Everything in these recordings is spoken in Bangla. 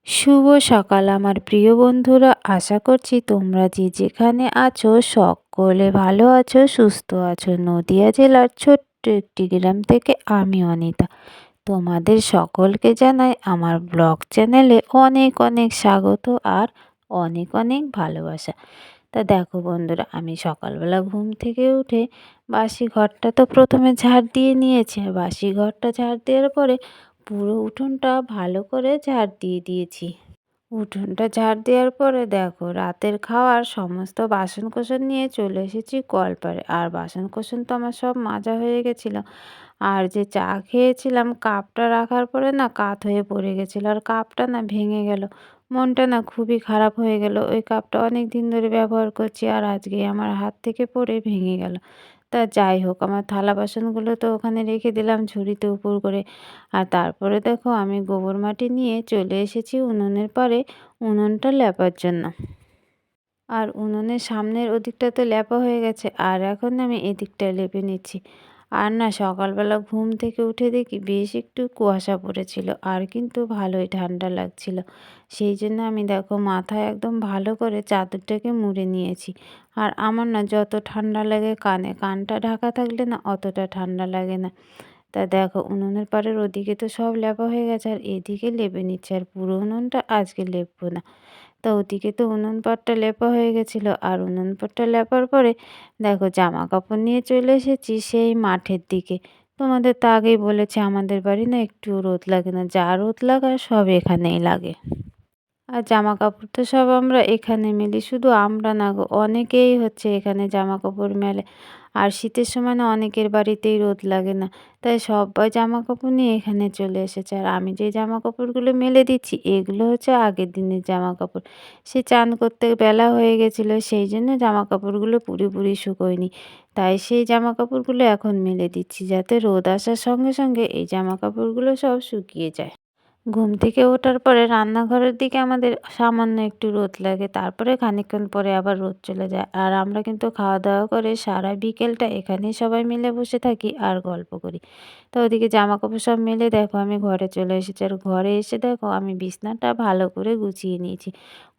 শুভ সকাল আমার প্রিয় বন্ধুরা, আশা করছি তোমরা যে যেখানে আছো সকলে ভালো আছো, সুস্থ আছো। নদিয়া জেলার ছোট্ট একটি গ্রাম থেকে আমি অনিতা তোমাদের সকলকে জানাই আমার ব্লগ চ্যানেলে অনেক অনেক স্বাগত আর অনেক অনেক ভালোবাসা। তা দেখো বন্ধুরা, আমি সকালবেলা ঘুম থেকে উঠে বাসি ঘরটা তো প্রথমে ঝাড় দিয়ে নিয়েছি। আর বাসি ঘরটা ঝাড় দেওয়ার পরে পুরো উঠোনটা ভালো করে ঝাড় দিয়ে দিয়েছি। উঠোনটা ঝাড় দেওয়ার পরে দেখো রাতের খাওয়ার সমস্ত বাসনকোসন নিয়ে চলে এসেছি কলপারে। আর বাসনকোসন তো আমার সব মাজা হয়ে গেছিলো। আর যে চা খেয়েছিলাম কাপটা রাখার পরে না কাত হয়ে পড়ে গেছিলো, আর কাপটা না ভেঙে গেল। মনটা না খুবই খারাপ হয়ে গেল। ওই কাপটা অনেক দিন ধরে ব্যবহার করছি, আর আজকে আমার হাত থেকে পড়ে ভেঙে গেল। তা যাই হোক, আমার থালা বাসনগুলো তো ওখানে রেখে দিলাম ঝুড়িতে উপর করে। আর তারপরে দেখো আমি গোবর মাটি নিয়ে চলে এসেছি উনুনের পাড়ে উনুনটা লেপার জন্য। আর উনুনের সামনের ওদিকটা তো লেপা হয়ে গেছে, আর এখন আমি এদিকটা লেপে নিচ্ছি। আর না সকালবেলা ঘুম থেকে উঠে দেখি বেশ একটু কুয়াশা পড়েছিল, আর কিন্তু ভালোই ঠান্ডা লাগছিল। সেই জন্য আমি দেখো মাথায় একদম ভালো করে চাদরটাকে মুড়ে নিয়েছি। আর আমার না যত ঠান্ডা লাগে কানে, কানটা ঢাকা থাকলে না অতটা ঠান্ডা লাগে না। তা দেখো উনুনের পাড়ের ওদিকে তো সব লেপা হয়ে গেছে, আর এদিকে লেপে নিচ্ছে। আর পুরো উনুনটা আজকে লেপবো না। তো ওদিকে তো উনুন পাড়টা লেপা হয়ে গেছিলো। আর উনুন পাড়টা লেপার পরে দেখো জামা কাপড় নিয়ে চলে এসেছি সেই মাঠের দিকে। তোমাদের তো আগেই বলেছি আমাদের বাড়ি না একটু রোদ লাগে না, যা রোদ লাগার সব এখানেই লাগে। আর জামা কাপড় তো সব আমরা এখানে মেলি, শুধু আমরা না গো, অনেকেই হচ্ছে এখানে জামা কাপড় মেলে। আর শীতের সময় না অনেকের বাড়িতেই রোদ লাগে না, তাই সবাই জামা কাপড় নিয়ে এখানে চলে এসেছে। আর আমি যে জামা কাপড়গুলো মেলে দিচ্ছি এগুলো হচ্ছে আগের দিনের জামা কাপড়। সে চান করতে বেলা হয়ে গেছিলো, সেই জন্য জামা কাপড়গুলো পুরোপুরি শুকোয়নি। তাই সেই জামা কাপড়গুলো এখন মেলে দিচ্ছি, যাতে রোদ আসার সঙ্গে সঙ্গে এই জামা কাপড়গুলো সব শুকিয়ে যায়। ঘুম থেকে ওঠার পরে রান্নাঘরের দিকে আমাদের সামান্য একটু রোদ লাগে, তারপরে খানিকক্ষণ পরে আবার রোদ চলে যায়। আর আমরা কিন্তু খাওয়া দাওয়া করে সারা বিকেলটা এখানেই সবাই মিলে বসে থাকি আর গল্প করি। তো ওদিকে জামা কাপড় সব মেলে দেখো আমি ঘরে চলে এসেছি। আর ঘরে এসে দেখো আমি বিছনাটা ভালো করে গুছিয়ে নিয়েছি।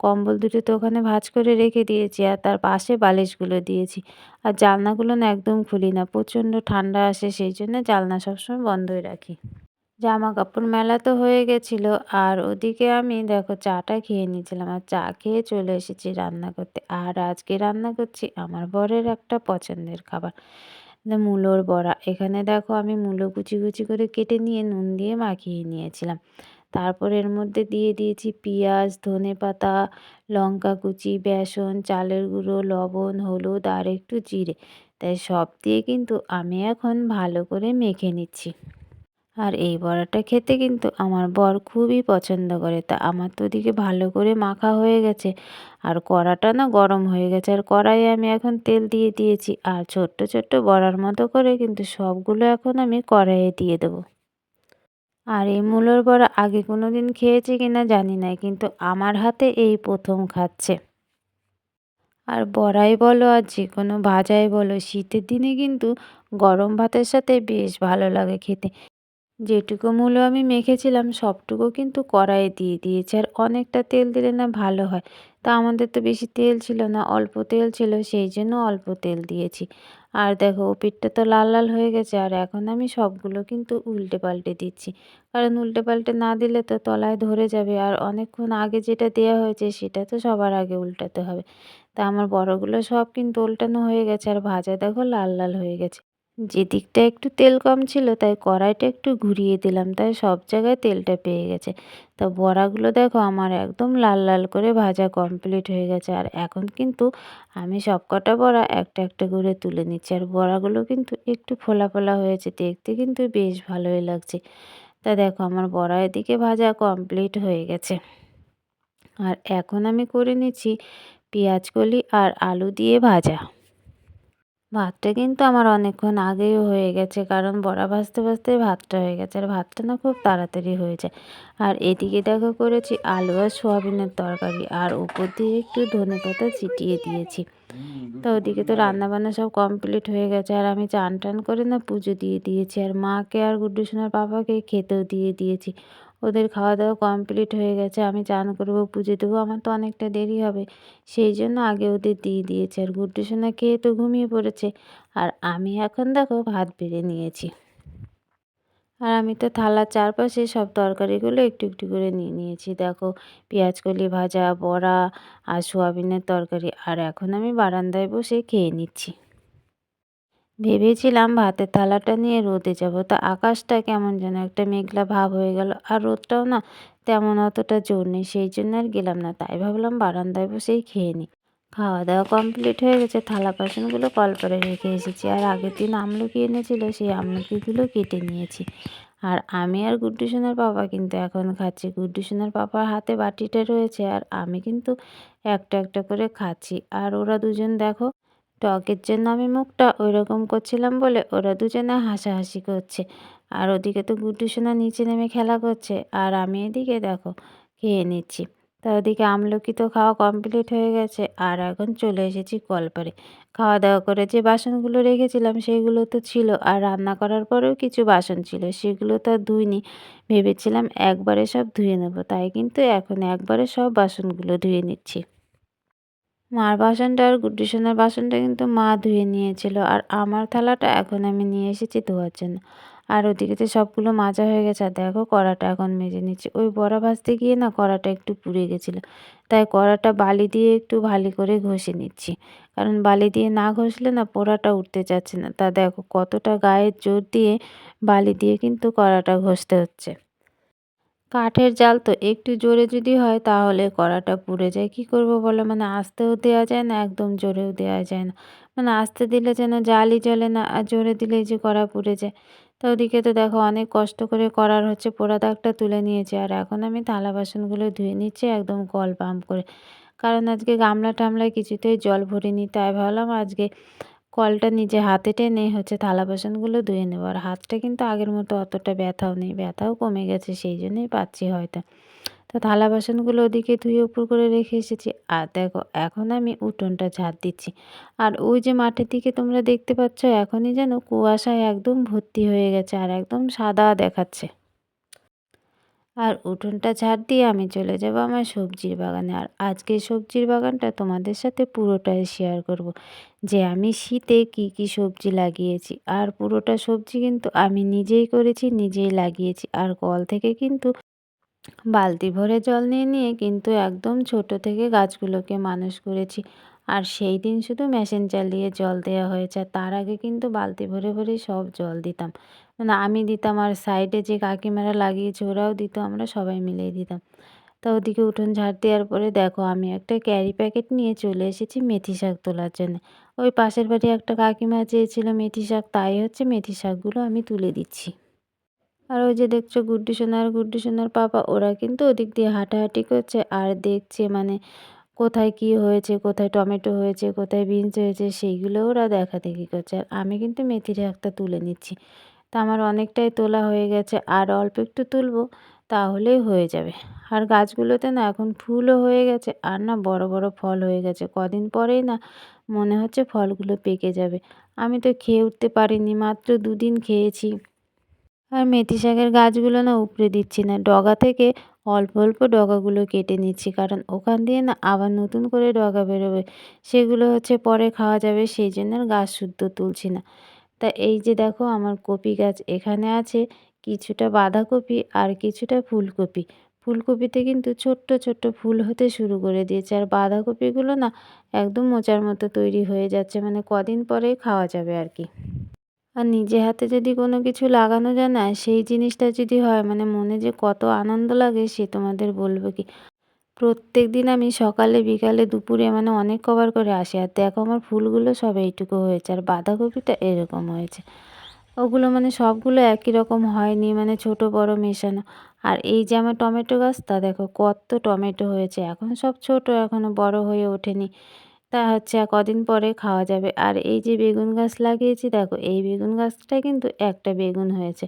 কম্বল দুটো তো ওখানে ভাঁজ করে রেখে দিয়েছি, আর তার পাশে বালিশগুলো দিয়েছি। আর জানলাগুলো না একদম খুলি না, প্রচণ্ড ঠান্ডা আসে, সেই জন্য জানলা সবসময় বন্ধই রাখি। জামা কাপড় মেলা তো হয়ে গেছিল, আর ওদিকে আমি দেখো চাটা খেয়ে নিয়েছিলাম। আর চা খেয়ে চলে এসেছি রান্না করতে। আর আজকে রান্না করছি আমার বরের একটা পছন্দের খাবার, মূলোর বড়া। এখানে দেখো আমি মূলো কুচি কুচি করে কেটে নিয়ে নুন দিয়ে মাখিয়ে নিয়েছিলাম। তারপর এর মধ্যে দিয়ে দিয়েছি পেঁয়াজ, ধনেপাতা, লঙ্কা কুচি, বেসন, চালের গুঁড়ো, লবণ, হলুদ আর একটু জিরে। তাই সব দিয়ে কিন্তু আমি এখন ভালো করে মেখে নিচ্ছি। আর এই বড়াটা খেতে কিন্তু আমার বর খুবই পছন্দ করে। তা আমার তো ওদিকে ভালো করে মাখা হয়ে গেছে, আর কড়াটা না গরম হয়ে গেছে। আর কড়াইয়ে আমি এখন তেল দিয়ে দিয়েছি, আর ছোট্ট ছোট্ট বড়ার মতো করে কিন্তু সবগুলো এখন আমি কড়াইয়ে দিয়ে দেবো। আর এই মূলোর বড়া আগে কোনো দিন খেয়েছি কিনা জানি না, কিন্তু আমার হাতে এই প্রথম খাচ্ছে। আর বড়াই বলো আর যে কোনো ভাজাই বলো, শীতের দিনে কিন্তু গরম ভাতের সাথে বেশ ভালো লাগে খেতে। যেটুকু মূলো আমি মেখেছিলাম সবটুকু কিন্তু কড়াইয়ে দিয়ে দিয়েছি। আর অনেকটা তেল দিলে না ভালো হয়। তা আমাদের তো বেশি তেল ছিল না, অল্প তেল ছিল, সেই জন্য অল্প তেল দিয়েছি। আর দেখো ওপিঠটা তো লাল লাল হয়ে গেছে, আর এখন আমি সবগুলো কিন্তু উল্টে পাল্টে দিচ্ছি। কারণ উল্টে পাল্টে না দিলে তো তলায় ধরে যাবে, আর অনেকক্ষণ আগে যেটা দেওয়া হয়েছে সেটা তো সবার আগে উল্টাতে হবে। তা আমার বড়গুলো সব কিন্তু উল্টানো হয়ে গেছে, আর ভাজা দেখো লাল লাল হয়ে গেছে। যেদিকটা একটু তেল কম ছিল তাই কড়াইটা একটু ঘুরিয়ে দিলাম, তাই সব জায়গায় তেলটা পেয়ে গেছে। তা বড়াগুলো দেখো আমার একদম লাল লাল করে ভাজা কমপ্লিট হয়ে গেছে। আর এখন কিন্তু আমি সবকটা বড়া একটা একটা করে তুলে নিচ্ছি। আর বড়াগুলো কিন্তু একটু ফোলা ফোলা হয়েছে, দেখতে কিন্তু বেশ ভালোই লাগছে। তা দেখো আমার বড়া এদিকে ভাজা কমপ্লিট হয়ে গেছে। আর এখন আমি করে নিচ্ছি পেঁয়াজ কলি আর আলু দিয়ে ভাজা। ভাতটা কিন্তু আমার অনেকক্ষণ আগেই হয়ে গেছে, কারণ বড়া ভাজতে ভাজতে ভাতটা হয়ে গেছে। আর ভাতটা না খুব তাড়াতাড়ি হয়ে যায়। আর এদিকে দেখো করেছি আলু আর সোয়াবিনের তরকারি, আর উপর দিয়ে একটু ধনেপাতা ছিটিয়ে দিয়েছি। তো ওদিকে তো রান্নাবান্না সব কমপ্লিট হয়ে গেছে, আর আমি চান টান করে না পুজো দিয়ে দিয়েছি। আর মাকে আর গুড্ডু সোনার পাপাকে খেতেও দিয়ে দিয়েছি। ওদের খাওয়া দাওয়া কমপ্লিট হয়ে গেছে। আমি চান করবো, পুজো দেবো, আমার তো অনেকটা দেরি হবে। সেই জন্য আগে ওদের দিয়ে দিয়েছি। আর গুড্ডু সোনা খেয়ে তো ঘুমিয়ে পড়েছে। আর আমি এখন দেখো ভাত বেড়ে নিয়েছি। আর আমি তো থালার চারপাশে সব তরকারিগুলো একটু একটু করে নিয়ে নিয়েছি। দেখো, পেঁয়াজকলি ভাজা, বড়া আর সোয়াবিনের তরকারি। আর এখন আমি বারান্দায় বসে খেয়ে নিচ্ছি। ভেবেছিলাম ভাতের থালাটা নিয়ে রোদে যাব, তা আকাশটা কেমন যেন একটা মেঘলা ভাব হয়ে গেল। আর রোদটাও না তেমন অতটা জোর নেই, সেই জন্য আর গেলাম না। তাই ভাবলাম বারান্দায় বসেই খেয়ে নিই। খাওয়া দাওয়া কমপ্লিট হয়ে গেছে, থালা বাসনগুলো কলপারে রেখে এসেছি। আর আগের দিন আমলকি এনেছিল, সেই আমলকিগুলো কেটে নিয়েছি। আর আমি আর গুড্ডু সোনার পাপা কিন্তু এখন খাচ্ছি। গুড্ডু সোনার পাপার হাতে বাটিটা রয়েছে, আর আমি কিন্তু একটা একটা করে খাচ্ছি। আর ওরা দুজন দেখো, টকের জন্য আমি মুখটা ওইরকম করছিলাম বলে ওরা দুজনে হাসাহাসি করছে। আর ওদিকে তো গুড্ডু সোনা নিচে নেমে খেলা করছে, আর আমি এদিকে দেখো খেয়ে নিচ্ছি। তা ওদিকে আমলকি তো খাওয়া কমপ্লিট হয়ে গেছে, আর এখন চলে এসেছি কলপারে। খাওয়া দাওয়া করে যে বাসনগুলো রেখেছিলাম সেগুলো তো ছিল, আর রান্না করার পরেও কিছু বাসন ছিল, সেগুলো তো আর ধুইনি। ভেবেছিলাম একবারে সব ধুয়ে নেব, তাই কিন্তু এখন একবারে সব বাসনগুলো ধুয়ে নিচ্ছি। মার বাসনটা আর গুড্ডি সোনার বাসনটা কিন্তু মা ধুয়ে নিয়েছিল, আর আমার থালাটা এখন আমি নিয়ে এসেছি ধোয়ার জন্য। আর ওদিকে তো সবগুলো মাজা হয়ে গেছে। আর দেখো কড়াটা এখন মেজে নিচ্ছি। ওই বড়া ভাজতে গিয়ে না কড়াটা একটু পুড়ে গেছিলো, তাই কড়াটা বালি দিয়ে একটু ভালো করে ঘষে নিচ্ছি। কারণ বালি দিয়ে না ঘষলে না পোড়াটা উঠতে চাচ্ছে না। তা দেখো কতটা গায়ের জোর দিয়ে বালি দিয়ে কিন্তু কড়াটা ঘষতে হচ্ছে। কাঠের জাল তো একটু জোরে যদি হয় তাহলে কড়াটা পুড়ে যায়। কি করব বলো? মানে আস্তেও দেওয়া যায় না, একদম জোরেও দেওয়া যায় না। মানে আস্তে দিলে যেন জালই জ্বলে না, আর জোরে দিলেই যে কড়া পুড়ে যায়। তো ওদিকে তো দেখো অনেক কষ্ট করে কড়ার হচ্ছে পোড়া দাগটা তুলে নিয়েছি। আর এখন আমি থালা বাসনগুলো ধুয়ে নিচ্ছি একদম কল পাম্প করে। কারণ আজকে গামলা-টামলায় কিছুতেই জল ভরিনি। তাই ভাবলাম আজকে কলটা নিজে হাতে টেনে হচ্ছে থালা বাসনগুলো ধুয়ে নেব। আর হাতটা কিন্তু আগের মতো অতটা ব্যথাও নেই, ব্যথাও কমে গেছে, সেই জন্যই পাচ্ছি হয়তো। তো থালা বাসনগুলো ওদিকে ধুয়ে উপর করে রেখে এসেছি। আর দেখো এখন আমি উঠোনটা ঝাড় দিচ্ছি। আর ওই যে মাঠের দিকে তোমরা দেখতে পাচ্ছ এখনই যেন কুয়াশায় একদম ভর্তি হয়ে গেছে, আর একদম সাদা দেখাচ্ছে। আর উঠোনটা ঝাড় দিয়ে আমি চলে যাব আমার সবজির বাগানে। আর আজকে সবজির বাগানটা তোমাদের সাথে পুরোটাই শেয়ার করব, যে আমি শীতে কি কি সবজি লাগিয়েছি। আর পুরোটা সবজি কিন্তু আমি নিজেই করেছি, নিজেই লাগিয়েছি। আর কল থেকে কিন্তু বালতি ভরে জল নিয়ে নিয়ে কিন্তু একদম ছোট থেকে গাছগুলোকে মানুষ করেছি। আর সেই দিন শুধু মেশিন চালিয়ে জল দেওয়া হয়েছে, আর তার আগে কিন্তু বালতি ভরে ভরেই সব জল দিতাম। মানে আমি দিতাম, আর সাইডে যে কাকিমারা লাগিয়েছে ওরাও দিত, আমরা সবাই মিলেই দিতাম। তা ওদিকে উঠোন ঝাড় দেওয়ার পরে দেখো আমি একটা ক্যারি প্যাকেট নিয়ে চলে এসেছি মেথি শাক তোলার জন্য। ওই পাশের বাড়ি একটা কাকিমা চেয়েছিল মেথি শাক, তাই হচ্ছে মেথি শাকগুলো আমি তুলে দিচ্ছি। আর ওই যে দেখছো গুড্ডি সোনা আর গুড্ডি সোনার পাপা, ওরা কিন্তু ওদিক দিয়ে হাঁটাহাঁটি করছে আর দেখছে, মানে কোথায় কি হয়েছে, কোথায় টমেটো হয়েছে, কোথায় বিনস হয়েছে, সেইগুলো ওরা দেখাদেখি করছে। আর আমি কিন্তু মেথির শাকটা তুলে নিচ্ছি। তা আমার অনেকটাই তোলা হয়ে গেছে, আর অল্প একটু তুলবো তাহলেই হয়ে যাবে। আর গাছগুলোতে না এখন ফুলও হয়ে গেছে, আর না বড় বড় ফল হয়ে গেছে। কদিন পরেই না মনে হচ্ছে ফলগুলো পেকে যাবে। আমি তো খেয়ে উঠতে পারিনি, মাত্র 2 দিন খেয়েছি। আর মেথি শাকের গাছগুলো না উপড়ে দিচ্ছি না, ডগা থেকে অল্প অল্প ডগাগুলো কেটে নিচ্ছি, কারণ ওখান দিয়ে না আবার নতুন করে ডগা বেরোবে, সেগুলো হচ্ছে পরে খাওয়া যাবে, সেই জন্য আর গাছ শুদ্ধ তুলছি না। তা এই যে দেখো আমার কপি গাছ এখানে আছে, কিছুটা বাঁধাকপি আর কিছুটা ফুলকপি। ফুলকপিতে কিন্তু ছোট্ট ছোট্ট ফুল হতে শুরু করে দিয়েছে, আর বাঁধাকপিগুলো না একদম মোচার মতো তৈরি হয়ে যাচ্ছে, মানে কদিন পরেই খাওয়া যাবে আর কি। আর নিজে হাতে যদি কোনো কিছু লাগানো যায় না, সেই জিনিসটা যদি হয়, মানে মনে যে কত আনন্দ লাগে সে তোমাদের বলবো কি। প্রত্যেকদিন আমি সকালে বিকালে দুপুরে মানে অনেক কবার করে আসি, আর দেখো আমার ফুলগুলো সব এইটুকু হয়েছে, আর বাঁধাকপিটা এরকম হয়েছে। ওগুলো মানে সবগুলো একই রকম হয়নি, মানে ছোট বড় মেশানো। আর এই যে আমার টমেটো গাছটা দেখো কত টমেটো হয়েছে, এখন সব ছোট, এখনো বড় হয়ে ওঠেনি। তা হচ্ছে আর কদিন পরে খাওয়া যাবে। আর এই যে বেগুন গাছ লাগিয়েছি দেখো, এই বেগুন গাছটায় কিন্তু একটা বেগুন হয়েছে।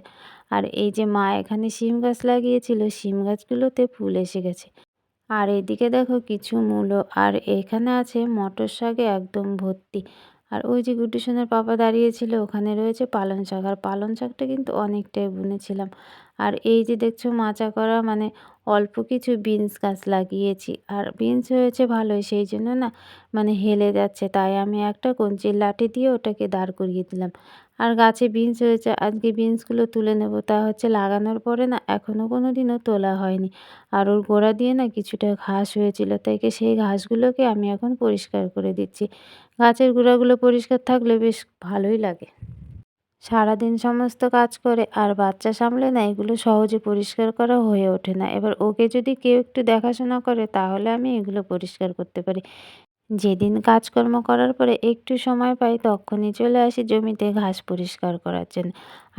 আর এই যে মা এখানে শিম গাছ লাগিয়েছিল, শিম গাছগুলোতে ফুল এসে গেছে। আর এদিকে দেখো কিছু মূলো, আর এখানে আছে মটর শাকে একদম ভর্তি। আর ওই যে গুড্ডি সোনার পাপা দাঁড়িয়েছিল ওখানে রয়েছে পালং শাক, আর পালং শাকটা কিন্তু অনেকটাই বুনেছিলাম। আর এই যে দেখছো মাচা করা মানে অল্প কিছু বিনস গাছ লাগিয়েছি, আর বিনস হয়েছে ভালোই, সেই জন্য না মানে হেলে যাচ্ছে, তাই আমি একটা কঞ্চির লাঠি দিয়ে ওটাকে দাঁড় করিয়ে দিলাম। আর গাছে বিনস হয়েছে, আজকে বিনসগুলো তুলে নেব, তা হচ্ছে লাগানোর পরে না এখনও কোনো দিনও তোলা হয়নি। আর ওর গোড়া দিয়ে না কিছুটা ঘাস হয়েছিল, তাই সেই ঘাসগুলোকে আমি এখন পরিষ্কার করে দিচ্ছি। গাছের গোড়াগুলো পরিষ্কার থাকলে বেশ ভালোই লাগে। সারাদিন সমস্ত কাজ করে আর বাচ্চা সামলে না এগুলো সহজে পরিষ্কার করা হয়ে ওঠে না। এবার ওকে যদি কেউ একটু দেখাশোনা করে তাহলে আমি এগুলো পরিষ্কার করতে পারি। যেদিন কাজকর্ম করার পরে একটু সময় পাই তখনই চলে আসি জমিতে ঘাস পরিষ্কার করার জন্য।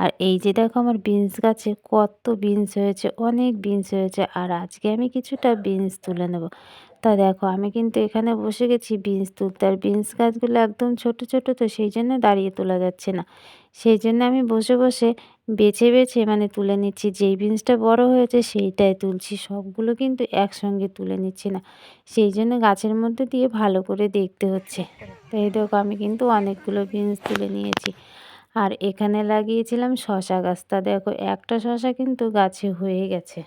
আর এই যে দেখো আমার বিনস গাছে কত বিনস হয়েছে, অনেক বিনস হয়েছে, আর আজকে আমি কিছুটা বিনস তুলে নেব। তা দেখো আমি কিন্তু এখানে বসে গেছি বিনস তুলতে, আর বিনস গাছগুলো একদম ছোট ছোট, তো সেই জন্য দাঁড়িয়ে তোলা যাচ্ছে না। সেই জন্য আমি বসে বসে বেছে বেছে মানে তুলে নিচ্ছি, যেই বিনসটা বড় হয়েছে সেইটাই তুলছি, সবগুলো কিন্তু একসঙ্গে তুলে নিচ্ছি না। সেই জন্য গাছের মধ্যে দিয়ে ভালো করে দেখতে হচ্ছে। তো এই দেখো আমি কিন্তু অনেকগুলো বিনস তুলে নিয়েছি। আর এখানে লাগিয়েছিলাম শশা গাছ, তা দেখো একটা শশা কিন্তু গাছে হয়ে গেছে।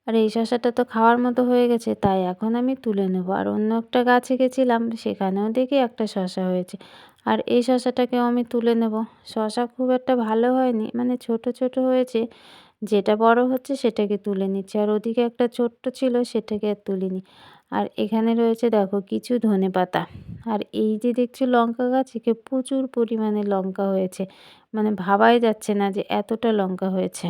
আর এই শশাটা তো খাওয়ার মতো হয়ে গেছে, তাই এখন আমি তুলে নেব। আর অন্য একটা গাছে গেছিলাম, সেখানেও দেখি একটা শশা হয়েছে, আর এই শশাটাকেও আমি তুলে নেব। শশা খুব একটা ভালো হয়নি, মানে ছোট ছোট হয়েছে, যেটা বড় হচ্ছে সেটাকে তুলে নিচ্ছি। আর ওদিকে একটা ছোট্ট ছিল সেটাকে আর তুলিনি। আর এখানে রয়েছে দেখো কিছু ধনেপাতা। আর এই যে দেখছো লঙ্কা গাছ, একে প্রচুর পরিমাণে লঙ্কা হয়েছে, মানে ভাবাই যাচ্ছে না যে এতটা লঙ্কা হয়েছে।